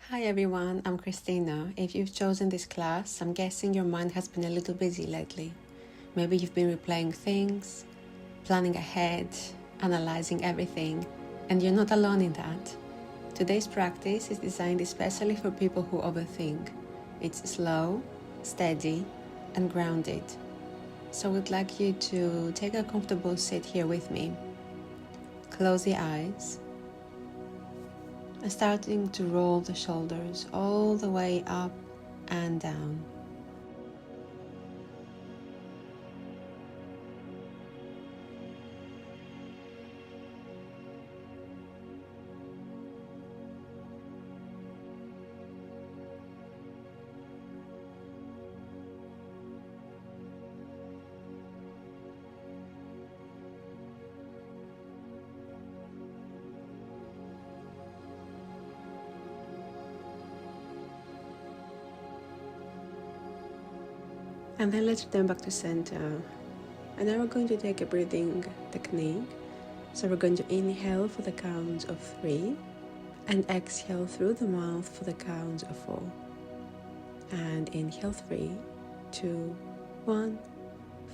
Hi everyone, I'm Christina. If you've chosen this class, I'm guessing your mind has been a little busy lately. Maybe you've been replaying things, planning ahead, analyzing everything, and you're not alone in that. Today's practice is designed especially for people who overthink. It's slow, steady, and grounded. So I'd like you to take a comfortable seat here with me. Close the eyes. And starting to roll the shoulders all the way up and down. And then let's return back to center. And now we're going to take a breathing technique. So we're going to inhale for the count of 3 and exhale through the mouth for the count of 4. And inhale 3, 2, 1,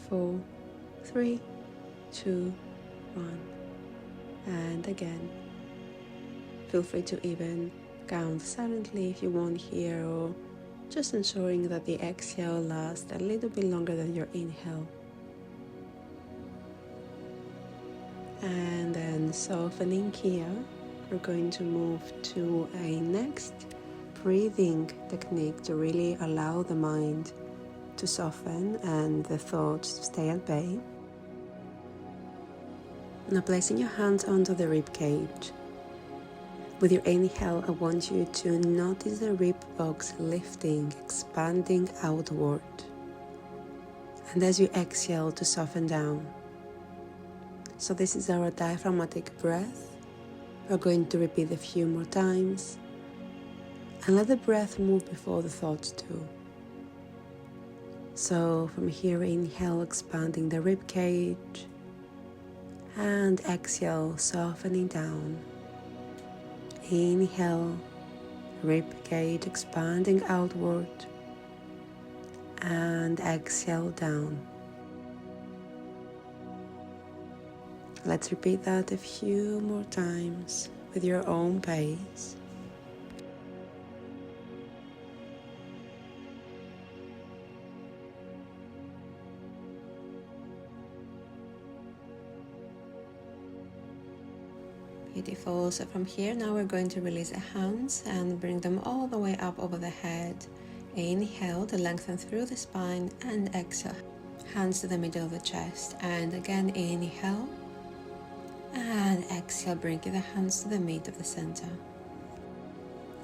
4, 3, 2, 1. And again. Feel free to even count silently if you want here, or just ensuring that the exhale lasts a little bit longer than your inhale. And then softening here, we're going to move to a next breathing technique to really allow the mind to soften and the thoughts to stay at bay. Now placing your hands onto the rib cage. With your inhale, I want you to notice the rib box lifting, expanding outward. And as you exhale, to soften down. So this is our diaphragmatic breath. We're going to repeat a few more times. And let the breath move before the thoughts do. So from here, inhale, expanding the rib cage. And exhale, softening down. Inhale, rib cage expanding outward, and exhale down. Let's repeat that a few more times with your own pace. Beautiful. So from here, now we're going to release the hands and bring them all the way up over the head. Inhale to lengthen through the spine, and exhale, hands to the middle of the chest. And again, inhale and exhale, bringing the hands to the mid of the center.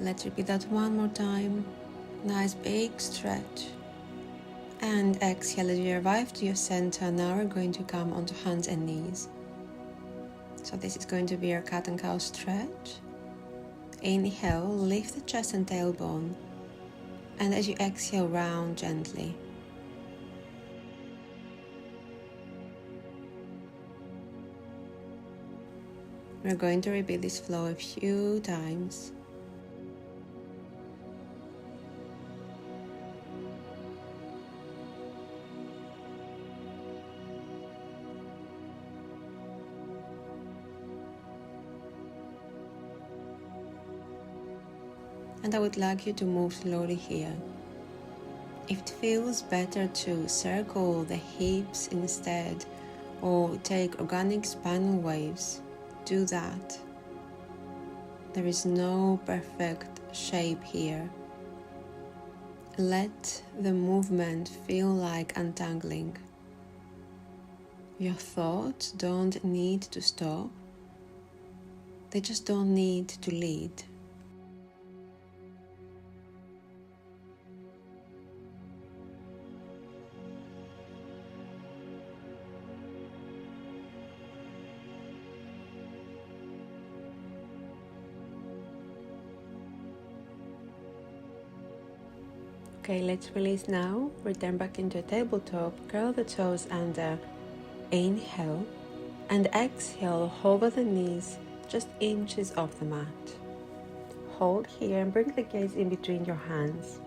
Let's repeat that one more time. Nice big stretch. And exhale as you arrive to your center. Now we're going to come onto hands and knees. So this is going to be our cat and cow stretch. Inhale, lift the chest and tailbone. And as you exhale, round gently. We're going to repeat this flow a few times. And I would like you to move slowly here. If it feels better to circle the hips instead, or take organic spinal waves, do that. There is no perfect shape here. Let the movement feel like untangling. Your thoughts don't need to stop. They just don't need to lead. Okay, let's release now. Return back into a tabletop. Curl the toes under. Inhale. And exhale, hover the knees just inches off the mat. hold here and bring the gaze in between your hands.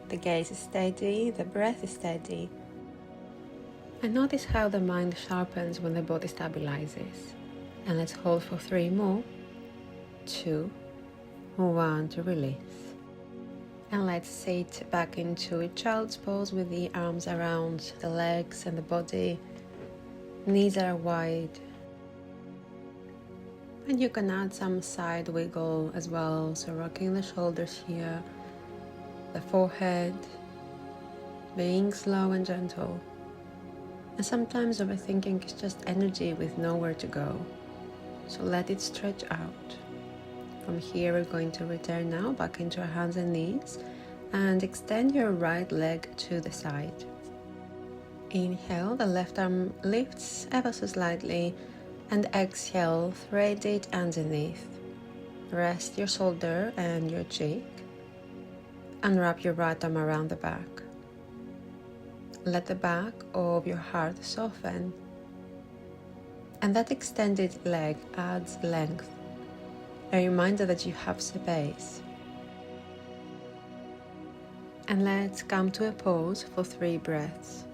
The gaze is steady, the breath is steady. And notice how the mind sharpens when the body stabilizes. And let's hold for 3 more. 2, 1 to release. And let's sit back into a child's pose with the arms around the legs and the body. Knees are wide. And you can add some side wiggle as well, so rocking the shoulders here, the forehead, being slow and gentle. And sometimes overthinking is just energy with nowhere to go, so let it stretch out. From here we're going to return now back into our hands and knees and extend your right leg to the side. Inhale, the left arm lifts ever so slightly, and exhale, thread it underneath. Rest your shoulder and your cheek, and wrap your right arm around the back. Let the back of your heart soften, and that extended leg adds length, a reminder that you have space. And let's come to a pause for 3 breaths.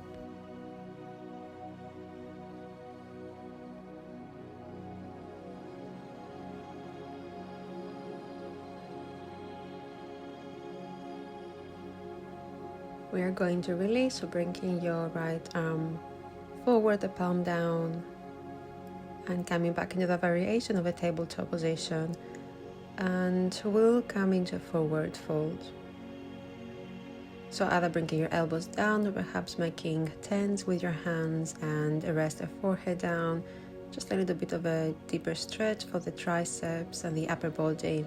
We are going to release, so bringing your right arm forward, the palm down, and coming back into the variation of a tabletop position. And we'll come into a forward fold. So either bringing your elbows down or perhaps making tens with your hands and rest the forehead down. Just a little bit of a deeper stretch for the triceps and the upper body.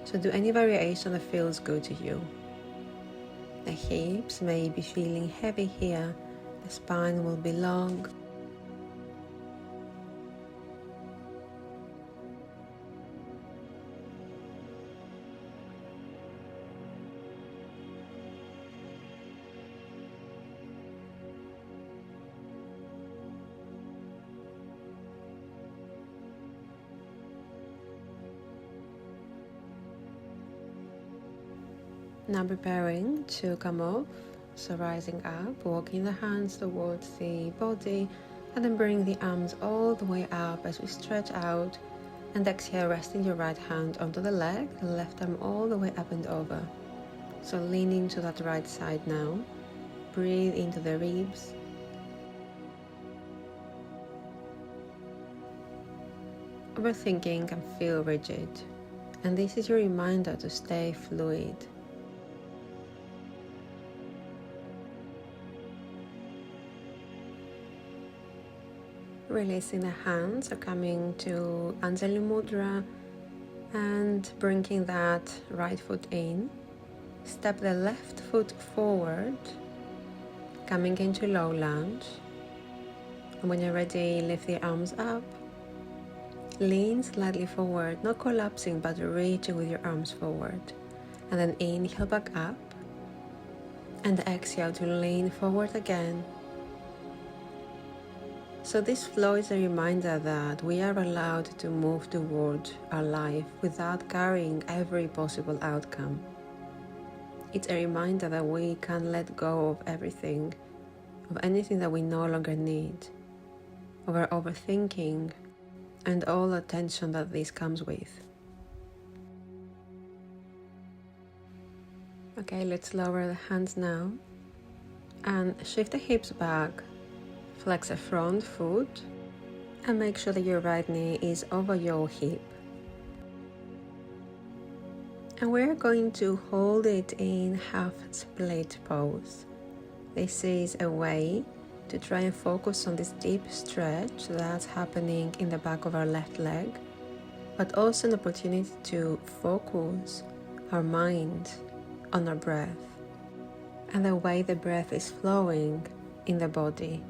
So do any variation that feels good to you. The hips may be feeling heavy here. The spine will be long. Now preparing to come off, so rising up, walking the hands towards the body, and then bring the arms all the way up as we stretch out, and exhale, resting your right hand onto the leg, the left arm all the way up and over. So leaning to that right side now, breathe into the ribs. Overthinking can feel rigid, and this is your reminder to stay fluid. Releasing the hands, so coming to Anjali Mudra and bringing that right foot in. Step the left foot forward, coming into low lunge. And when you're ready, lift the arms up. Lean slightly forward, not collapsing, but reaching with your arms forward. And then inhale back up. And exhale to lean forward again. So this flow is a reminder that we are allowed to move toward our life without carrying every possible outcome. It's a reminder that we can let go of everything, of anything that we no longer need, of our overthinking, and all the tension that this comes with. Okay, let's lower the hands now and shift the hips back. Flex the front foot and make sure that your right knee is over your hip. And we're going to hold it in half split pose. This is a way to try and focus on this deep stretch that's happening in the back of our left leg, but also an opportunity to focus our mind on our breath and the way the breath is flowing in the body.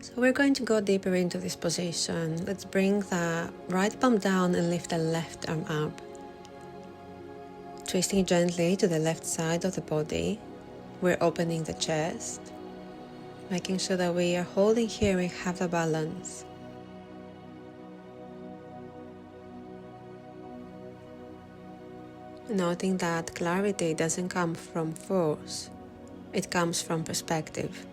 So we're going to go deeper into this position. Let's bring the right palm down and lift the left arm up. Twisting gently to the left side of the body. We're opening the chest, making sure that we are holding here, we have the balance. Noting that clarity doesn't come from force, it comes from perspective.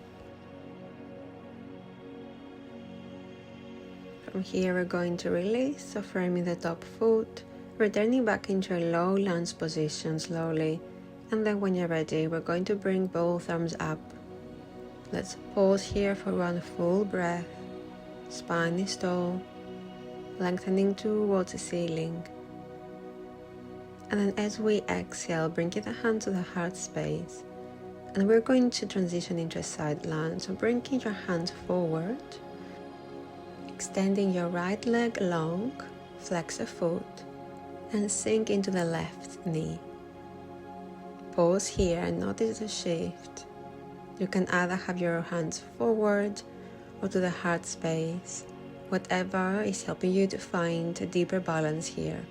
From here we're going to release, so framing the top foot, returning back into a low lunge position slowly, and then when you're ready we're going to bring both arms up. Let's pause here for one full breath. Spine is tall, lengthening towards the ceiling. And then as we exhale, bringing the hand to the heart space, and we're going to transition into a side lunge, so bringing your hands forward. Extending your right leg long, flex a foot, and sink into the left knee. Pause here and notice the shift. You can either have your hands forward or to the heart space, whatever is helping you to find a deeper balance here.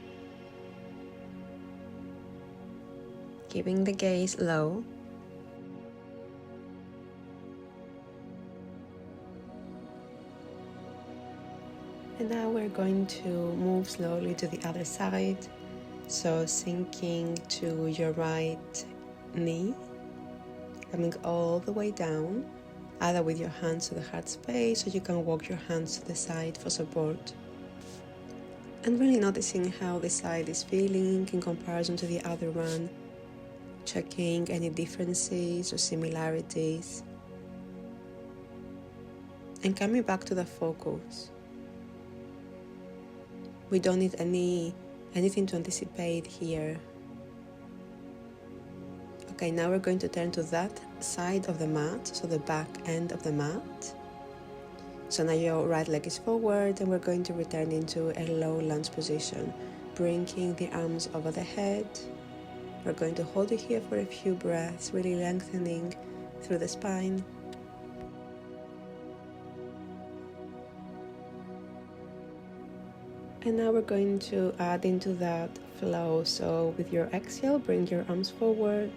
Keeping the gaze low. And now we're going to move slowly to the other side. So sinking to your right knee, coming all the way down, either with your hands to the heart space, or you can walk your hands to the side for support. And really noticing how the side is feeling in comparison to the other one, checking any differences or similarities, and coming back to the focus. We don't need anything to anticipate here. Okay, now we're going to turn to that side of the mat, so the back end of the mat. So now your right leg is forward and we're going to return into a low lunge position, bringing the arms over the head. We're going to hold it here for a few breaths, really lengthening through the spine. And now we're going to add into that flow. So with your exhale, bring your arms forward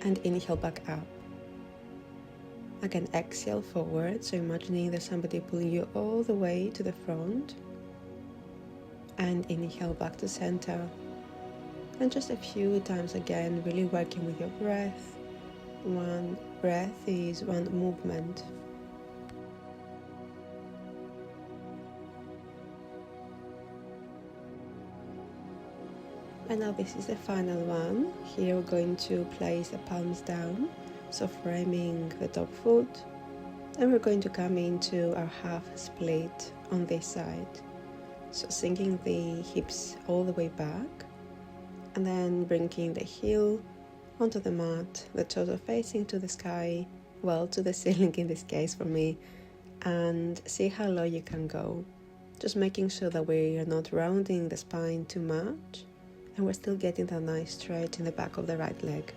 and inhale back up. Again, exhale forward. So imagining there's somebody pulling you all the way to the front. And inhale back to center. And just a few times again, really working with your breath. One breath is one movement. And now this is the final one. Here we're going to place the palms down, so framing the top foot, and we're going to come into our half split on this side. So sinking the hips all the way back, and then bringing the heel onto the mat, the toes are facing to the sky, well, to the ceiling in this case for me, and see how low you can go. Just making sure that we are not rounding the spine too much, and we're still getting that nice stretch in the back of the right leg.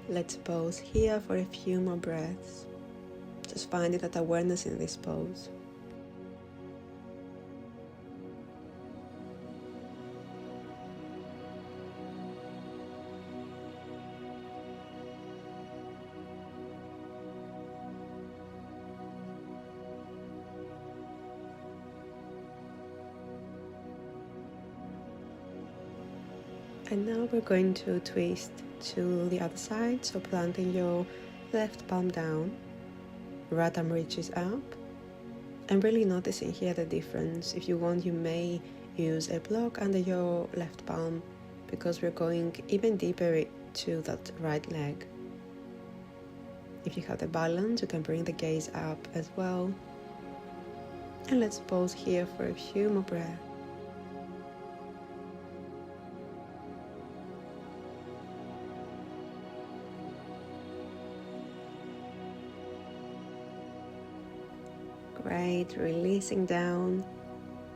Let's pause here for a few more breaths. Just finding that awareness in this pose. And now we're going to twist to the other side, so planting your left palm down, right arm reaches up, and really noticing here the difference. If you want, you may use a block under your left palm, because we're going even deeper to that right leg. If you have the balance, you can bring the gaze up as well. And let's pause here for a few more breaths. Great, releasing down.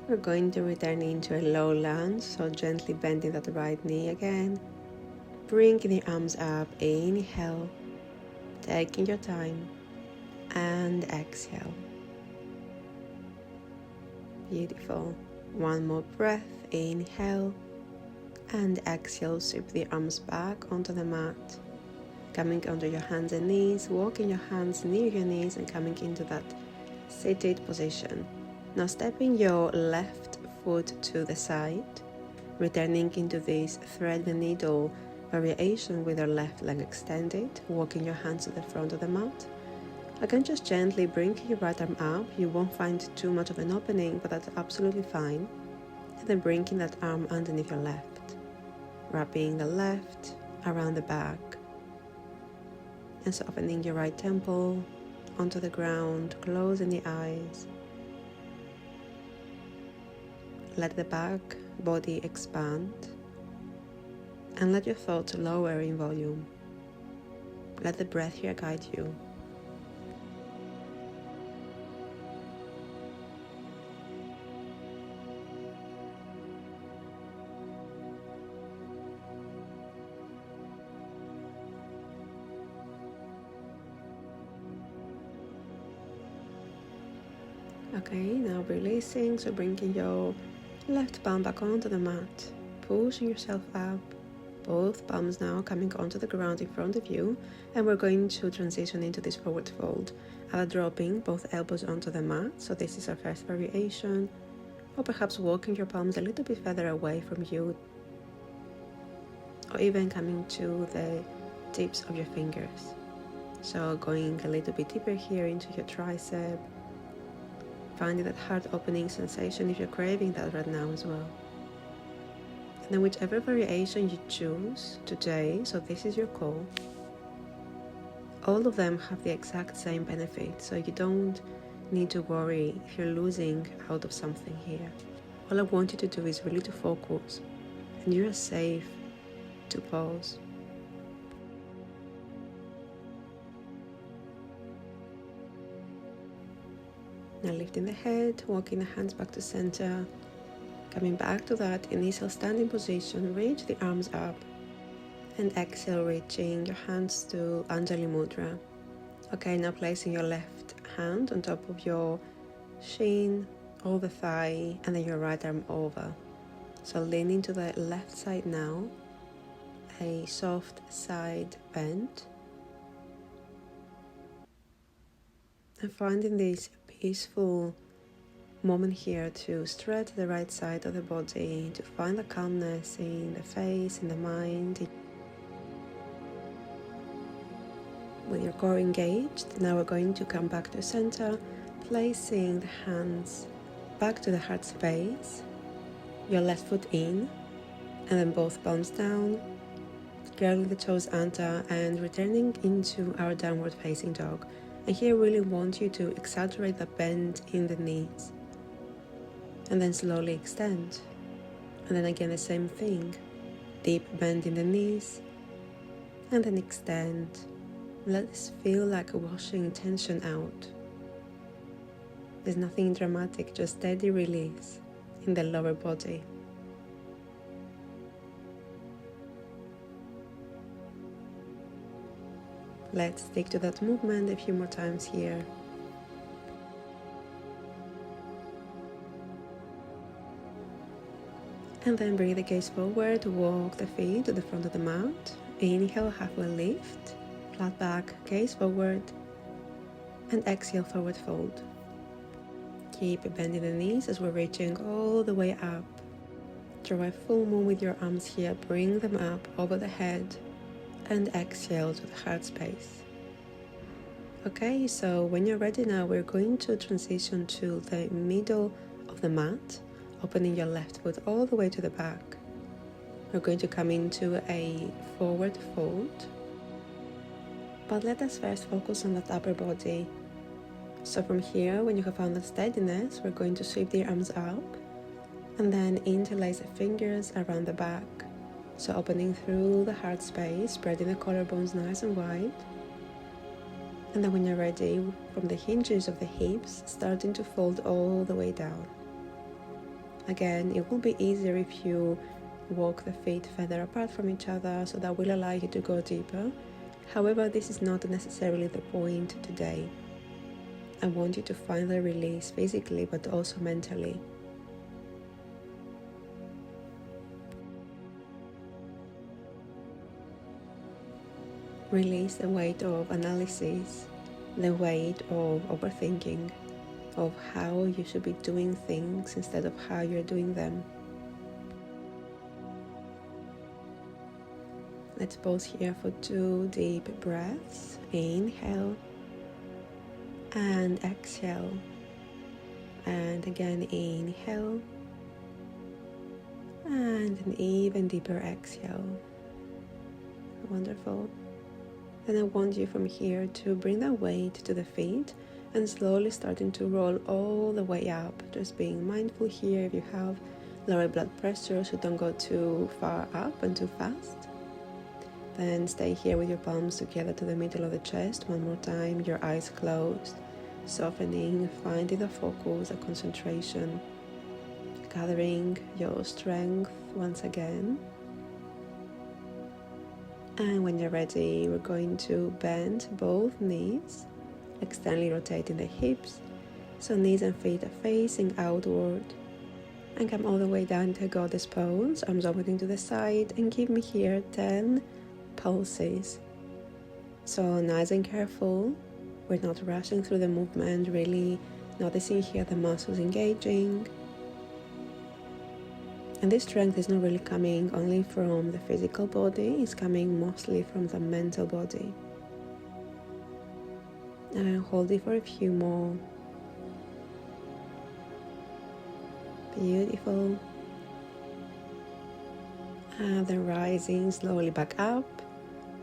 We're going to return into a low lunge, so gently bending that right knee again. Bringing the arms up, inhale, taking your time, and exhale. Beautiful. One more breath, inhale, and exhale, sweep the arms back onto the mat. Coming onto your hands and knees, walking your hands near your knees and coming into that seated position. Now stepping your left foot to the side, returning into this thread the needle variation with your left leg extended, walking your hands to the front of the mat. Again, just gently bring your right arm up. You won't find too much of an opening, but that's absolutely fine. And then bringing that arm underneath your left, wrapping the left around the back, and softening your right temple onto the ground, closing the eyes. Let the back body expand and let your thoughts lower in volume. Let the breath here guide you. Okay, now releasing, so bringing your left palm back onto the mat, pushing yourself up, both palms now coming onto the ground in front of you, and we're going to transition into this forward fold, dropping both elbows onto the mat, so this is our first variation, or perhaps walking your palms a little bit further away from you, or even coming to the tips of your fingers. So going a little bit deeper here into your tricep, finding that heart opening sensation if you're craving that right now as well. And then whichever variation you choose today, so this is your call, all of them have the exact same benefit, so you don't need to worry if you're losing out of something here. All I want you to do is really to focus, and you're safe to pause. Now lifting the head, walking the hands back to center, coming back to that initial standing position, reach the arms up, and exhale, reaching your hands to Anjali Mudra. Okay, now placing your left hand on top of your shin, over thigh, and then your right arm over. So leaning to the left side now, a soft side bend, and finding this peaceful moment here to stretch the right side of the body, to find the calmness in the face, in the mind. With your core engaged, now we're going to come back to center, placing the hands back to the heart space, your left foot in, and then both palms down, curling the toes under, and returning into our downward facing dog. And here I really want you to exaggerate the bend in the knees, and then slowly extend, and then again the same thing, deep bend in the knees, and then extend. Let this feel like a washing tension out. There's nothing dramatic, just steady release in the lower body. Let's stick to that movement a few more times here. And then bring the gaze forward, walk the feet to the front of the mat. Inhale, halfway lift, flat back, gaze forward, and exhale, forward fold. Keep bending the knees as we're reaching all the way up. Draw a full moon with your arms here, bring them up over the head, and exhale to the heart space. Okay, so when you're ready now, we're going to transition to the middle of the mat, opening your left foot all the way to the back. We're going to come into a forward fold, but let us first focus on that upper body. So from here, when you have found the steadiness, we're going to sweep the arms up and then interlace the fingers around the back. So opening through the heart space, spreading the collarbones nice and wide. And then when you're ready, from the hinges of the hips, starting to fold all the way down. Again, it will be easier if you walk the feet further apart from each other, so that will allow you to go deeper. However, this is not necessarily the point today. I want you to find the release physically, but also mentally. Release the weight of analysis, the weight of overthinking, of how you should be doing things instead of how you're doing them. Let's pause here for 2 deep breaths. Inhale and exhale. And again, inhale and an even deeper exhale. Wonderful. Then I want you from here to bring that weight to the feet and slowly starting to roll all the way up. Just being mindful here if you have lower blood pressure, so don't go too far up and too fast. Then stay here with your palms together to the middle of the chest. One more time, your eyes closed, softening, finding the focus, the concentration, gathering your strength once again. And when you're ready, we're going to bend both knees, externally rotating the hips, so knees and feet are facing outward. And come all the way down to goddess pose, arms opening to the side, and give me here 10 pulses. So nice and careful, we're not rushing through the movement, really noticing here the muscles engaging. And this strength is not really coming only from the physical body, it's coming mostly from the mental body. And hold it for a few more. Beautiful. And then rising slowly back up.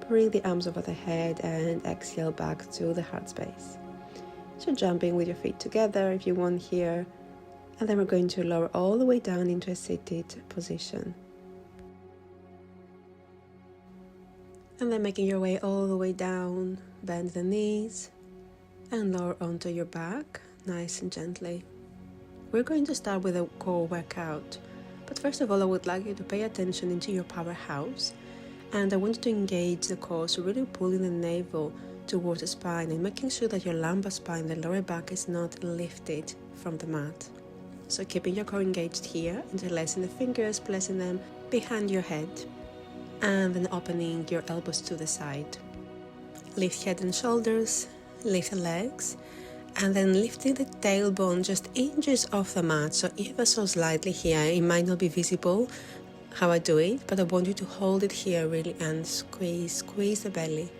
Bring the arms over the head and exhale back to the heart space. So jumping with your feet together if you want here. And then we're going to lower all the way down into a seated position. And then making your way all the way down, bend the knees and lower onto your back, nice and gently. We're going to start with a core workout. But first of all, I would like you to pay attention into your powerhouse. And I want you to engage the core, so really pulling the navel towards the spine and making sure that your lumbar spine, the lower back, is not lifted from the mat. So keeping your core engaged here, interlacing the fingers, placing them behind your head, and then opening your elbows to the side. Lift head and shoulders, lift the legs, and then lifting the tailbone just inches off the mat, so ever so slightly here. It might not be visible how I do it, but I want you to hold it here really and squeeze the belly.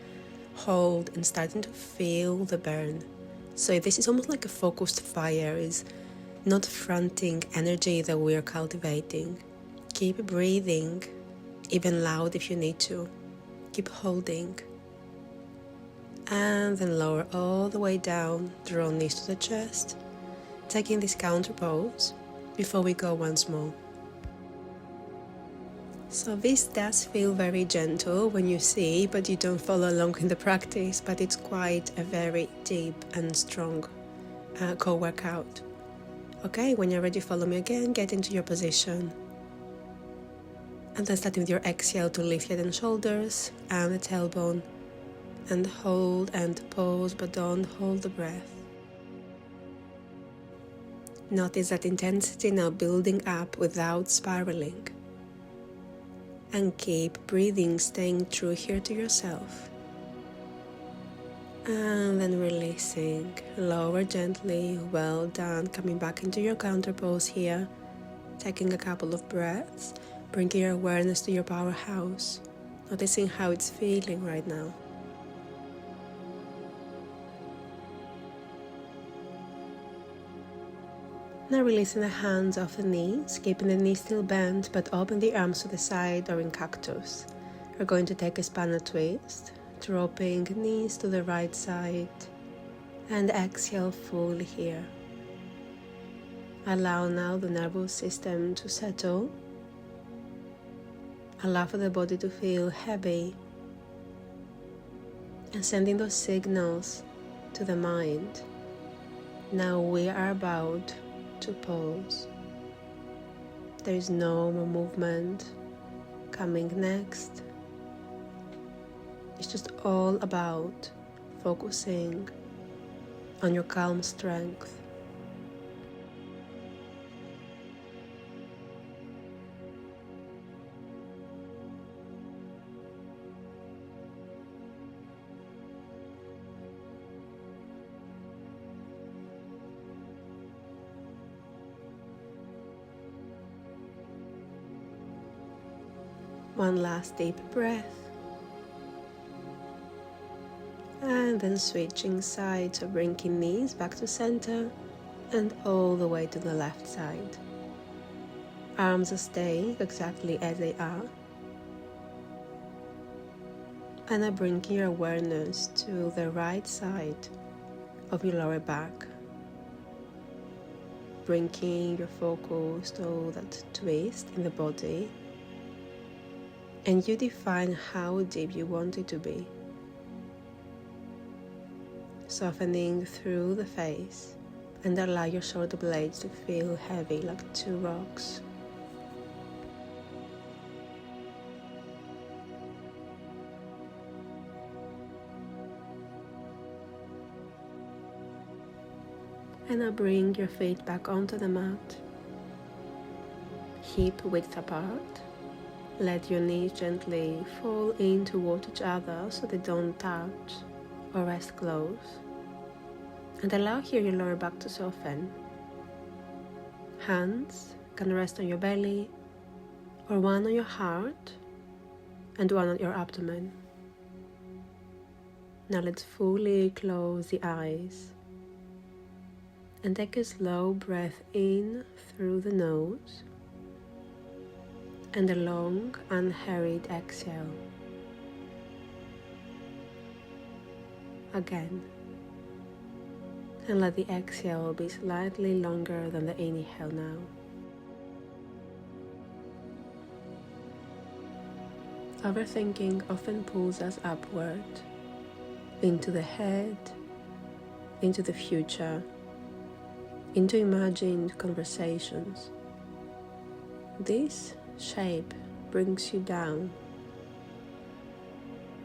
Hold and starting to feel the burn. So this is almost like a focused fire, is not fronting energy that we are cultivating. Keep breathing, even loud if you need to. Keep holding. And then lower all the way down, draw knees to the chest, taking this counter pose before we go once more. So this does feel very gentle when you see, but you don't follow along in the practice, but it's quite a very deep and strong core workout. Okay, when you're ready, follow me again, get into your position. And then starting with your exhale to lift head and shoulders and the tailbone. And hold and pause, but don't hold the breath. Notice that intensity now building up without spiraling. And keep breathing, staying true here to yourself. And then releasing, lower gently, well done. Coming back into your counter pose here. Taking a couple of breaths, bringing your awareness to your powerhouse. Noticing how it's feeling right now. Now releasing the hands off the knees, keeping the knees still bent, but open the arms to the side or in cactus. We're going to take a spinal twist, dropping knees to the right side, and exhale fully here. Allow now the nervous system to settle. Allow for the body to feel heavy, and sending those signals to the mind. Now we are about to pause. There is no more movement, coming next is just all about focusing on your calm strength. One last deep breath. And then switching sides, so bringing knees back to center and all the way to the left side. Arms are staying exactly as they are. And I bring your awareness to the right side of your lower back. Bringing your focus to that twist in the body. And you define how deep you want it to be. Softening through the face and allow your shoulder blades to feel heavy like two rocks. And now bring your feet back onto the mat. Hip width apart. Let your knees gently fall in toward each other so they don't touch or rest close. And allow here your lower back to soften. Hands can rest on your belly or one on your heart and one on your abdomen. Now let's fully close the eyes and take a slow breath in through the nose and a long, unhurried exhale. Again. And let the exhale be slightly longer than the inhale now. Overthinking often pulls us upward, into the head, into the future, into imagined conversations. This shape brings you down,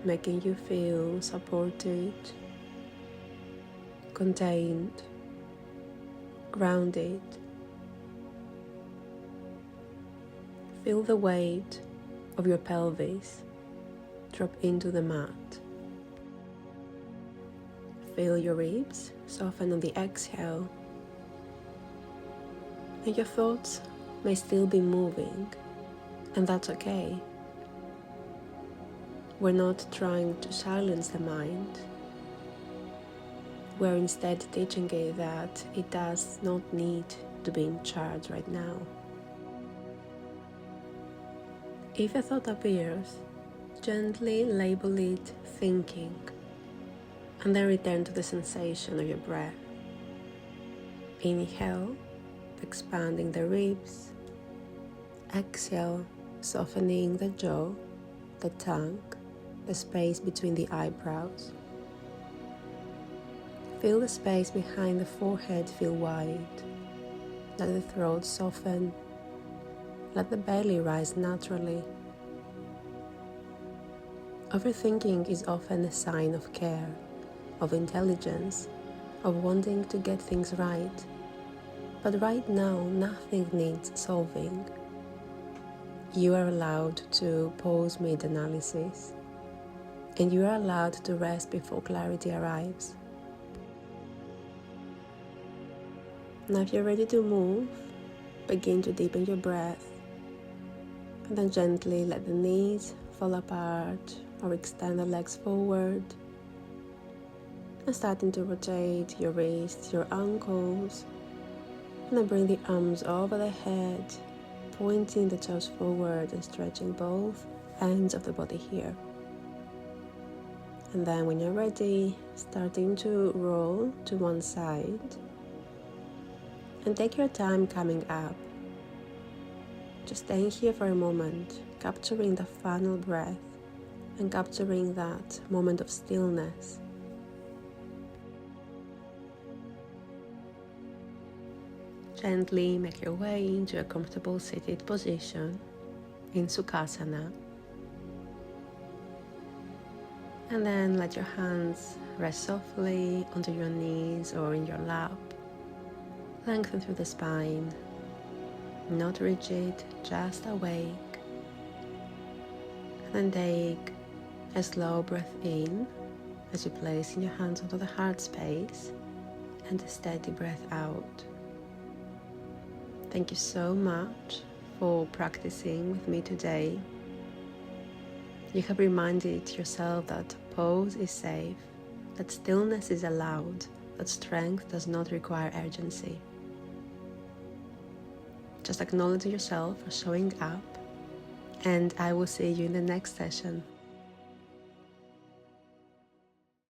making you feel supported, contained, grounded. Feel the weight of your pelvis drop into the mat. Feel your ribs soften on the exhale, and your thoughts may still be moving, and that's okay. We're not trying to silence the mind. We're instead teaching it that it does not need to be in charge right now. If a thought appears, gently label it thinking, and then return to the sensation of your breath. Inhale, expanding the ribs. Exhale, softening the jaw, the tongue, the space between the eyebrows. Feel the space behind the forehead feel wide. Let the throat soften. Let the belly rise naturally. Overthinking is often a sign of care, of intelligence, of wanting to get things right. But right now, nothing needs solving. You are allowed to pause mid-analysis, and you are allowed to rest before clarity arrives. Now if you're ready to move, begin to deepen your breath, and then gently let the knees fall apart or extend the legs forward, and starting to rotate your wrists, your ankles, and then bring the arms over the head, pointing the toes forward and stretching both ends of the body here. And then when you're ready, starting to roll to one side, and take your time coming up. Just staying here for a moment, capturing the final breath and capturing that moment of stillness. Gently make your way into a comfortable seated position. in Sukhasana. And then let your hands rest softly onto your knees or in your lap. Lengthen through the spine, not rigid, just awake. And then take a slow breath in as you place your hands onto the heart space, and a steady breath out. Thank you so much for practicing with me today. You have reminded yourself that pause is safe, that stillness is allowed, that strength does not require urgency. Just acknowledge yourself for showing up, and I will see you in the next session.